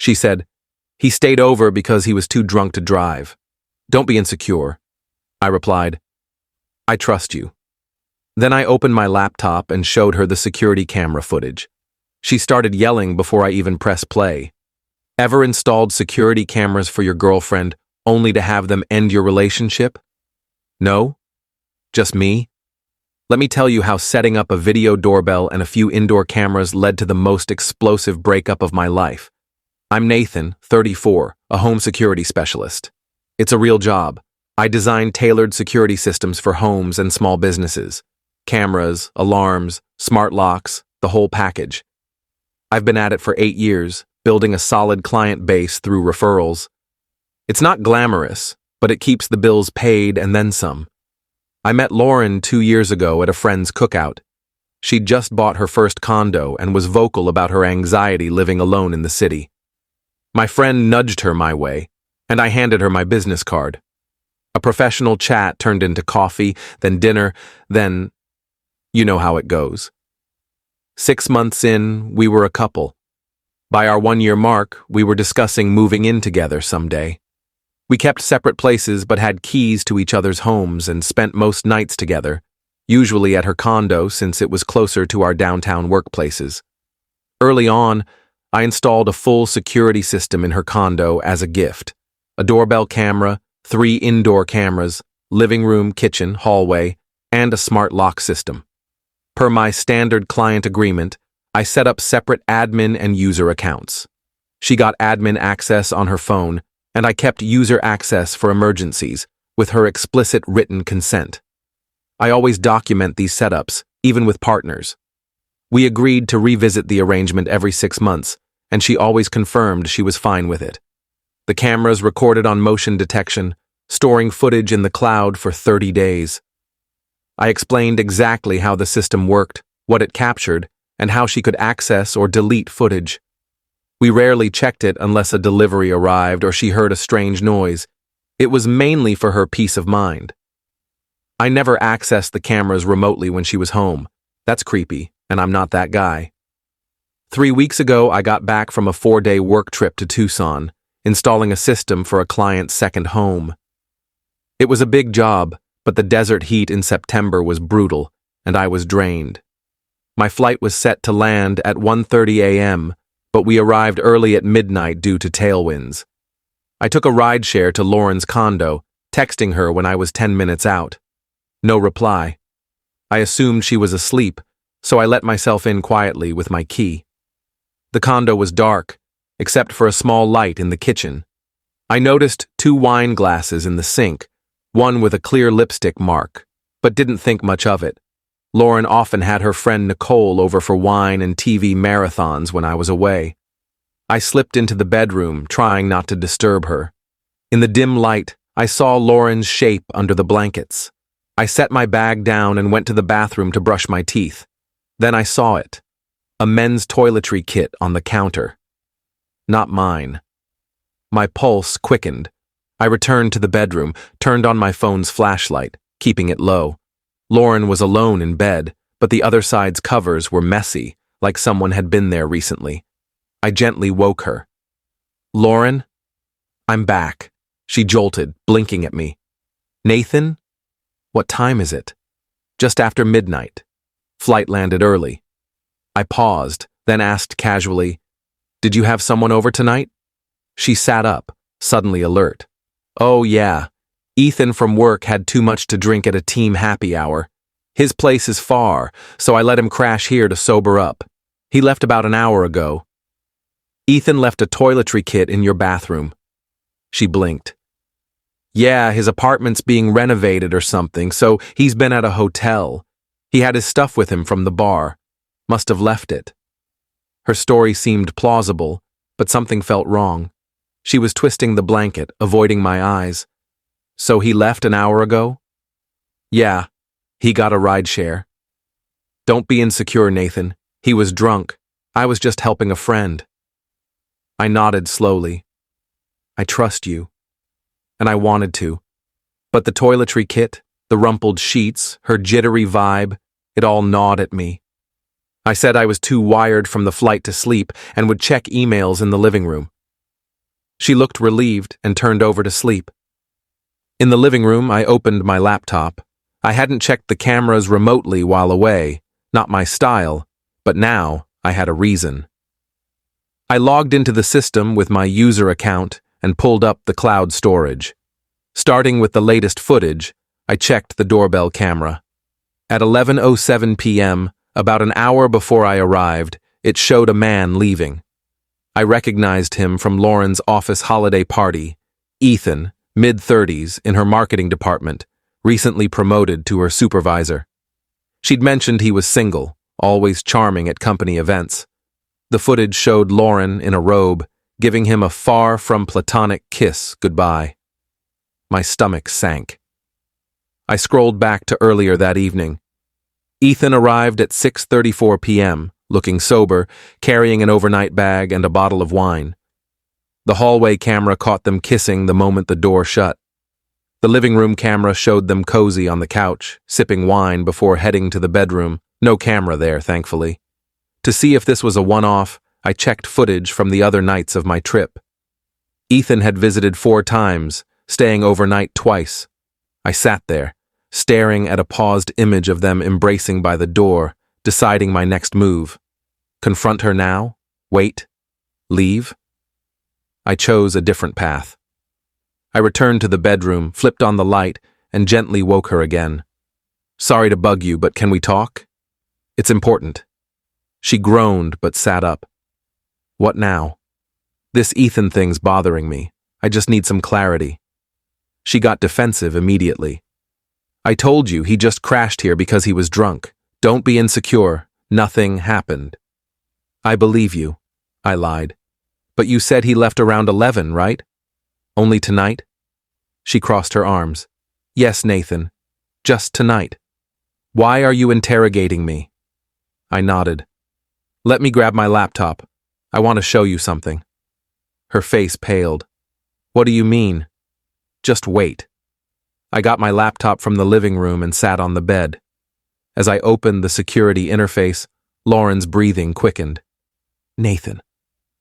She said, "He stayed over because he was too drunk to drive. Don't be insecure." I replied, "I trust you." Then I opened my laptop and showed her the security camera footage. She started yelling before I even pressed play. Ever installed security cameras for your girlfriend only to have them end your relationship? No? Just me? Let me tell you how setting up a video doorbell and a few indoor cameras led to the most explosive breakup of my life. I'm Nathan, 34, a home security specialist. It's a real job. I design tailored security systems for homes and small businesses. Cameras, alarms, smart locks, the whole package. I've been at it for 8 years, building a solid client base through referrals. It's not glamorous, but it keeps the bills paid and then some. I met Lauren 2 years ago at a friend's cookout. She'd just bought her first condo and was vocal about her anxiety living alone in the city. My friend nudged her my way, and I handed her my business card. A professional chat turned into coffee, then dinner, then you know how it goes. 6 months in, we were a couple. By our 1-year mark, we were discussing moving in together someday. We kept separate places but had keys to each other's homes and spent most nights together, usually at her condo since it was closer to our downtown workplaces. Early on, I installed a full security system in her condo as a gift. A doorbell camera, 3 indoor cameras, living room, kitchen, hallway, and a smart lock system. Per my standard client agreement, I set up separate admin and user accounts. She got admin access on her phone, and I kept user access for emergencies, with her explicit written consent. I always document these setups, even with partners. We agreed to revisit the arrangement every 6 months, and she always confirmed she was fine with it. The cameras recorded on motion detection, storing footage in the cloud for 30 days. I explained exactly how the system worked, what it captured, and how she could access or delete footage. We rarely checked it unless a delivery arrived or she heard a strange noise. It was mainly for her peace of mind. I never accessed the cameras remotely when she was home. That's creepy, and I'm not that guy. 3 weeks ago, I got back from a 4-day work trip to Tucson, installing a system for a client's second home. It was a big job, but the desert heat in September was brutal, and I was drained. My flight was set to land at 1:30 a.m., but we arrived early at midnight due to tailwinds. I took a rideshare to Lauren's condo, texting her when I was 10 minutes out. No reply. I assumed she was asleep, so I let myself in quietly with my key. The condo was dark, except for a small light in the kitchen. I noticed 2 wine glasses in the sink, one with a clear lipstick mark, but didn't think much of it. Lauren often had her friend Nicole over for wine and TV marathons when I was away. I slipped into the bedroom, trying not to disturb her. In the dim light, I saw Lauren's shape under the blankets. I set my bag down and went to the bathroom to brush my teeth. Then I saw it. A men's toiletry kit on the counter. Not mine. My pulse quickened. I returned to the bedroom, turned on my phone's flashlight, keeping it low. Lauren was alone in bed, but the other side's covers were messy, like someone had been there recently. I gently woke her. "Lauren?" "I'm back," she jolted, blinking at me. "Nathan? What time is it?" "Just after midnight. Flight landed early." I paused, then asked casually, "Did you have someone over tonight?" She sat up, suddenly alert. "Oh yeah. Ethan from work had too much to drink at a team happy hour. His place is far, so I let him crash here to sober up. He left about an hour ago." "Ethan left a toiletry kit in your bathroom." She blinked. "Yeah, his apartment's being renovated or something, so he's been at a hotel. He had his stuff with him from the bar. Must have left it." Her story seemed plausible, but something felt wrong. She was twisting the blanket, avoiding my eyes. "So he left an hour ago?" "Yeah, he got a rideshare." "Don't be insecure, Nathan. He was drunk. I was just helping a friend." I nodded slowly. "I trust you." And I wanted to. But the toiletry kit, the rumpled sheets, her jittery vibe, it all gnawed at me. I said I was too wired from the flight to sleep and would check emails in the living room. She looked relieved and turned over to sleep. In the living room, I opened my laptop. I hadn't checked the cameras remotely while away, not my style, but now I had a reason. I logged into the system with my user account and pulled up the cloud storage. Starting with the latest footage, I checked the doorbell camera. At 11:07 p.m., about an hour before I arrived, it showed a man leaving. I recognized him from Lauren's office holiday party, Ethan, mid-30s, in her marketing department, recently promoted to her supervisor. She'd mentioned he was single, always charming at company events. The footage showed Lauren in a robe, giving him a far from platonic kiss goodbye. My stomach sank. I scrolled back to earlier that evening. Ethan arrived at 6:34 p.m., looking sober, carrying an overnight bag and a bottle of wine. The hallway camera caught them kissing the moment the door shut. The living room camera showed them cozy on the couch, sipping wine before heading to the bedroom. No camera there, thankfully. To see if this was a one-off, I checked footage from the other nights of my trip. Ethan had visited 4 times, staying overnight twice. I sat there, staring at a paused image of them embracing by the door, deciding my next move. Confront her now? Wait? Leave? I chose a different path. I returned to the bedroom, flipped on the light, and gently woke her again. Sorry to bug you, but can we talk? It's important. She groaned but sat up. What now? This Ethan thing's bothering me. I just need some clarity. She got defensive immediately. I told you he just crashed here because he was drunk. Don't be insecure. Nothing happened. I believe you, I lied. But you said he left around 11, right? Only tonight? She crossed her arms. Yes, Nathan. Just tonight. Why are you interrogating me? I nodded. Let me grab my laptop. I want to show you something. Her face paled. What do you mean? Just wait. I got my laptop from the living room and sat on the bed. As I opened the security interface, Lauren's breathing quickened. Nathan,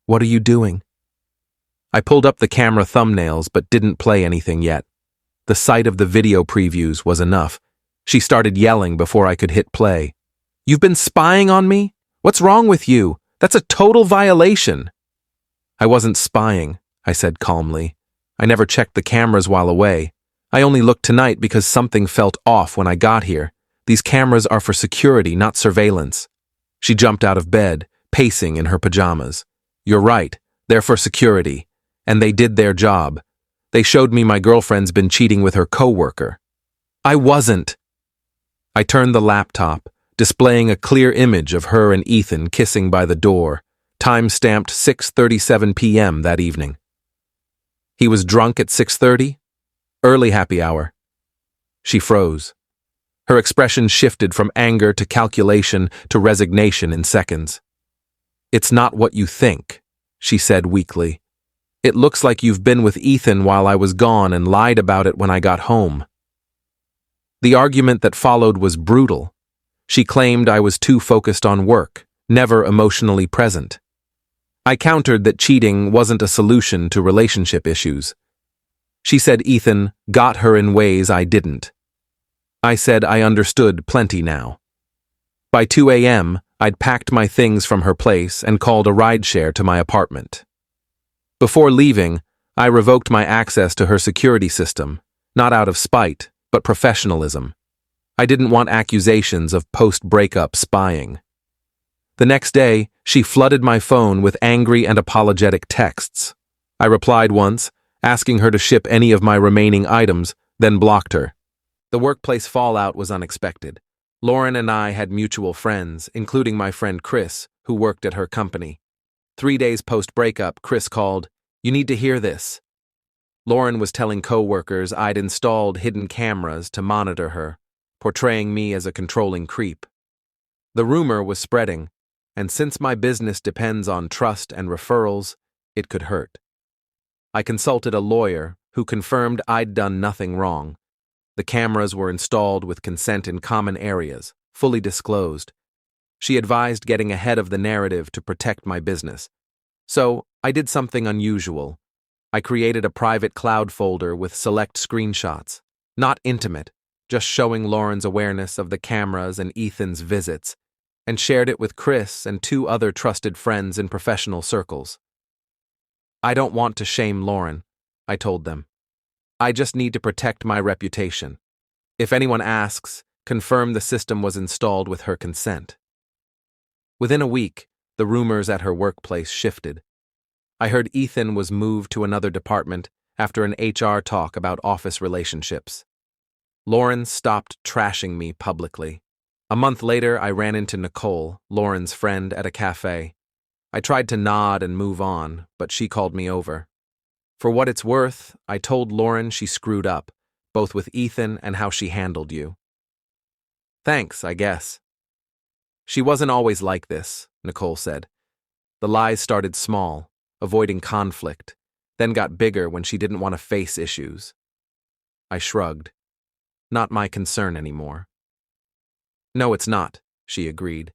what are you doing? I pulled up the camera thumbnails but didn't play anything yet. The sight of the video previews was enough. She started yelling before I could hit play. You've been spying on me? What's wrong with you? That's a total violation. I wasn't spying, I said calmly. I never checked the cameras while away. I only looked tonight because something felt off when I got here. These cameras are for security, not surveillance. She jumped out of bed, pacing in her pajamas. You're right, they're for security. And they did their job. They showed me my girlfriend's been cheating with her coworker. I wasn't. I turned the laptop, displaying a clear image of her and Ethan kissing by the door, time-stamped 6:37 p.m. that evening. He was drunk at 6:30? Early happy hour. She froze. Her expression shifted from anger to calculation to resignation in seconds. It's not what you think, she said weakly. It looks like you've been with Ethan while I was gone and lied about it when I got home. The argument that followed was brutal. She claimed I was too focused on work, never emotionally present. I countered that cheating wasn't a solution to relationship issues. She said Ethan got her in ways I didn't. I said I understood plenty now. By 2 a.m., I'd packed my things from her place and called a rideshare to my apartment. Before leaving, I revoked my access to her security system, not out of spite, but professionalism. I didn't want accusations of post-breakup spying. The next day, she flooded my phone with angry and apologetic texts. I replied once, asking her to ship any of my remaining items, then blocked her. The workplace fallout was unexpected. Lauren and I had mutual friends, including my friend Chris, who worked at her company. 3 days post-breakup, Chris called, "You need to hear this." Lauren was telling co-workers I'd installed hidden cameras to monitor her, portraying me as a controlling creep. The rumor was spreading, and since my business depends on trust and referrals, it could hurt. I consulted a lawyer who confirmed I'd done nothing wrong. The cameras were installed with consent in common areas, fully disclosed. She advised getting ahead of the narrative to protect my business. So I did something unusual. I created a private cloud folder with select screenshots, not intimate, just showing Lauren's awareness of the cameras and Ethan's visits, and shared it with Chris and 2 other trusted friends in professional circles. I don't want to shame Lauren, I told them. I just need to protect my reputation. If anyone asks, confirm the system was installed with her consent. Within a week, the rumors at her workplace shifted. I heard Ethan was moved to another department after an HR talk about office relationships. Lauren stopped trashing me publicly. A month later, I ran into Nicole, Lauren's friend, at a cafe. I tried to nod and move on, but she called me over. For what it's worth, I told Lauren she screwed up, both with Ethan and how she handled you. Thanks, I guess. She wasn't always like this, Nicole said. The lies started small, avoiding conflict, then got bigger when she didn't want to face issues. I shrugged. Not my concern anymore. No, it's not, she agreed.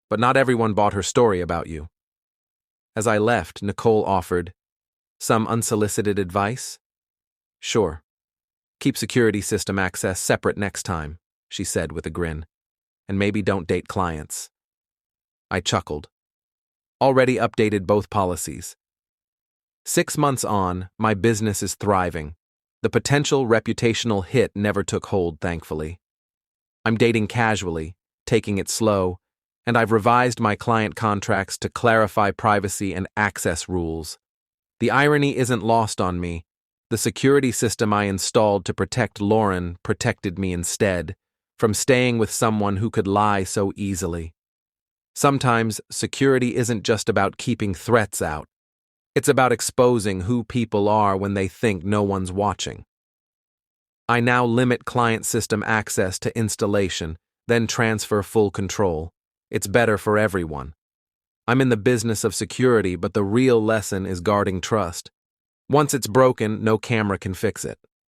But not everyone bought her story about you. As I left, Nicole offered, some unsolicited advice? Sure. Keep security system access separate next time, she said with a grin. And maybe don't date clients. I chuckled. Already updated both policies. 6 months on, my business is thriving. The potential reputational hit never took hold, thankfully. I'm dating casually, taking it slow, and I've revised my client contracts to clarify privacy and access rules. The irony isn't lost on me. The security system I installed to protect Lauren protected me instead, from staying with someone who could lie so easily. Sometimes, security isn't just about keeping threats out. It's about exposing who people are when they think no one's watching. I now limit client system access to installation, then transfer full control. It's better for everyone. I'm in the business of security, but the real lesson is guarding trust. Once it's broken, no camera can fix it.